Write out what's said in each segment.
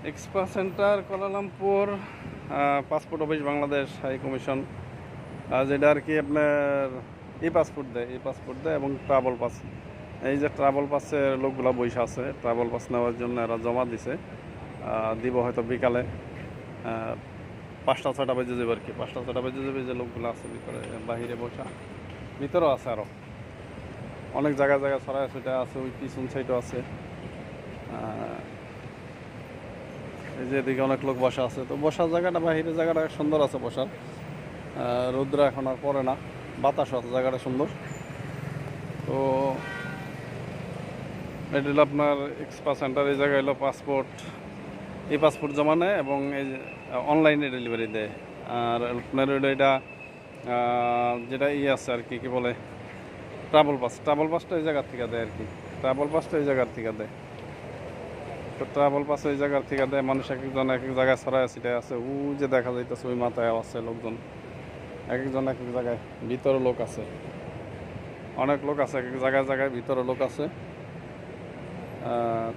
এক্সপা centre Kuala Lumpur, passport office Bangladesh high commission, যেটা আর কি আপনার ই পাসপোর্ট দেয় এবং ট্রাভেল পাস। এই যে ট্রাভেল পাসের লোকগুলা বসে আছে, ট্রাভেল পাস নেওয়ার জন্য এরা জমা দিছে। দিব হয়তো বিকালে 5টা 6টা বেজে যাবে আর কি, 5টা 6টা বেজে যাবে। যে লোকগুলো আছে ভিতরে বাহিরে বসা, ভিতরেও আছে আরও অনেক জায়গায় জায়গায় ছড়ায় সেটা আছে, ওই পিছন সাইডও আছে। এই যে এদিকে অনেক লোক বসা আছে, তো বসার জায়গাটা বাহিরের জায়গাটা সুন্দর আছে বসার। রৌদ্র এখন আর পড়ে না, বাতাস আছে, জায়গাটা সুন্দর। তো এটা হলো আপনার এক্সপা সেন্টার। এই জায়গায় হলো পাসপোর্ট জমা নেয় এবং এই অনলাইনে ডেলিভারি দেয়। আর আপনার এটা যেটা আছে আর কি বলে ট্রাভেল পাসটা এই জায়গার থেকে দেয় আর কি। ট্রাভেল পাসটা এই জায়গার থেকে দেয়। তো ট্রাভেল পাস ওই জায়গার থেকে দেয়। মানুষ এক একজন এক এক জায়গায় ছড়ায় ছিটায় আছে। ও যে দেখা যাইতেছে ওই মাথায় আছে লোকজন, এক একজন এক এক জায়গায়। ভিতরে লোক আছে, অনেক লোক আছে, এক এক জায়গায় জায়গায় ভিতরে লোক আছে।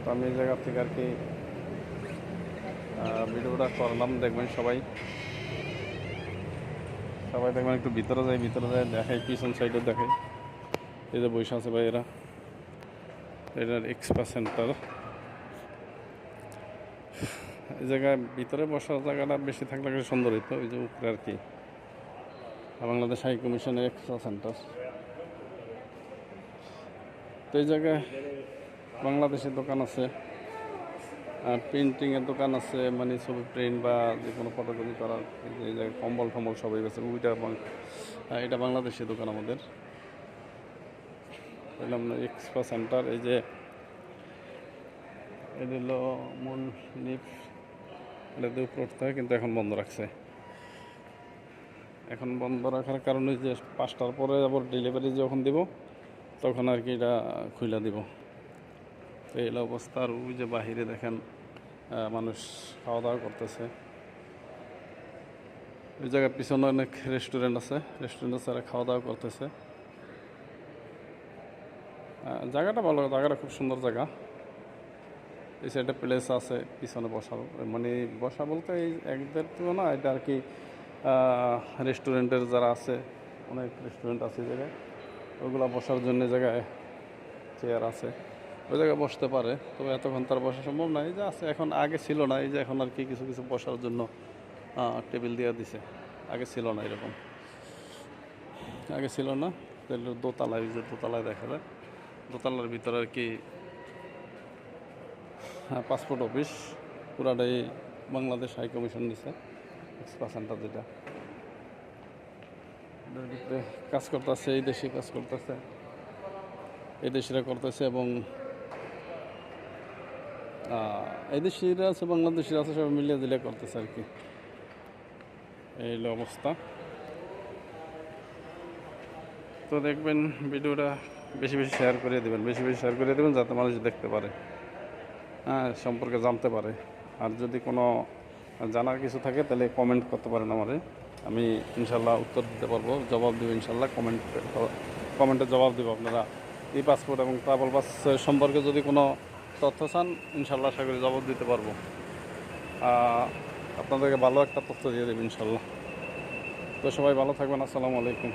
তো আমি এই জায়গা থেকে আর কি ভিডিওটা করলাম। দেখবেন সবাই দেখবেন, একটু ভিতরে যায় দেখাই, পিছন সাইডে দেখাই। এই যে বসে আছে ভাই, এটার এক্সপা সেন্টার। এই জায়গায় ভিতরে বসার জায়গাটা বেশি থাকলে সুন্দর হইতো। ওই যে উপরে আর কি বাংলাদেশ হাই কমিশনের এক্সপা সেন্টার। তো এই জায়গায় বাংলাদেশের দোকান আছে, প্রিন্টিংয়ের দোকান আছে, মানে ছবি প্রিন্ট বা যে কোনো ফটোকপি করার। এই জায়গায় কম্বল ফম্বল সবাই গেছে। এটা বাংলাদেশের দোকান আমাদের। এক্সপা সেন্টার। এই যে এটা হলো মূল লিফট, এটা দিয়ে উপরে উঠতে হয়, কিন্তু এখন বন্ধ রাখছে। এখন বন্ধ রাখার কারণে যে 5টার পরে আবার ডেলিভারি যখন দিব তখন আর কি এটা খুলে দিব। তো এই অবস্থা। আর ওই যে বাহিরে দেখেন মানুষ খাওয়া দাওয়া করতেছে। ওই জায়গার পিছনে অনেক রেস্টুরেন্ট আছে, এরা খাওয়া দাওয়া করতেছে। জায়গাটা ভালো, জায়গাটা খুব সুন্দর জায়গা। এই সাইডে প্লেস আছে পিছনে বসার, মানে বসা বলতে এই একদের তো না, এটা আর কি রেস্টুরেন্টের যারা আছে, অনেক রেস্টুরেন্ট আছে এই জায়গায়, ওইগুলো বসার জন্য জায়গায় চেয়ার আছে, ওই জায়গায় বসতে পারে। তবে এতক্ষণ তার বসা সম্ভব না। এই যে আছে এখন, আগে ছিল না। এই যে এখন আর কি কিছু কিছু বসার জন্য টেবিল দিয়ে দিছে। আগে ছিল না এরকম, আগে ছিল না। দোতলায়, ওই যে দোতলায় দেখা যায়, দোতলার ভিতরে আর কি পাসপোর্ট অফিস পুরাটাই বাংলাদেশ হাই কমিশন দিছে। এক্সপা সেন্টার যেটা কাজ করতেছে, এই দেশে কাজ করতেছে, এই দেশিরা করতেছে এবং এই দেশিরা আছে, বাংলাদেশিরা আছে, সবাই মিলিয়ে দিলে করতেছে আর কি। এই হলো অবস্থা। তো দেখবেন ভিডিওটা বেশি বেশি শেয়ার করে দেবেন, যাতে মানুষ দেখতে পারে, সম্পর্কে জানতে পারে। আর যদি কোনো জানার কিছু থাকে তাহলে কমেন্ট করতে পারেন আমারে, আমি ইনশাল্লাহ উত্তর দিতে পারবো, জবাব দেবো ইনশাল্লাহ। কমেন্টে জবাব দেবো। আপনারা ই পাসপোর্ট এবং ট্রাভেল পাস সম্পর্কে যদি কোনো তথ্য চান, ইনশাল্লাহ আশা করি জবাব দিতে পারবো। আপনাদেরকে ভালো একটা তথ্য দিয়ে দেবো ইনশাল্লাহ। তো সবাই ভালো থাকবেন। আসসালামু আলাইকুম।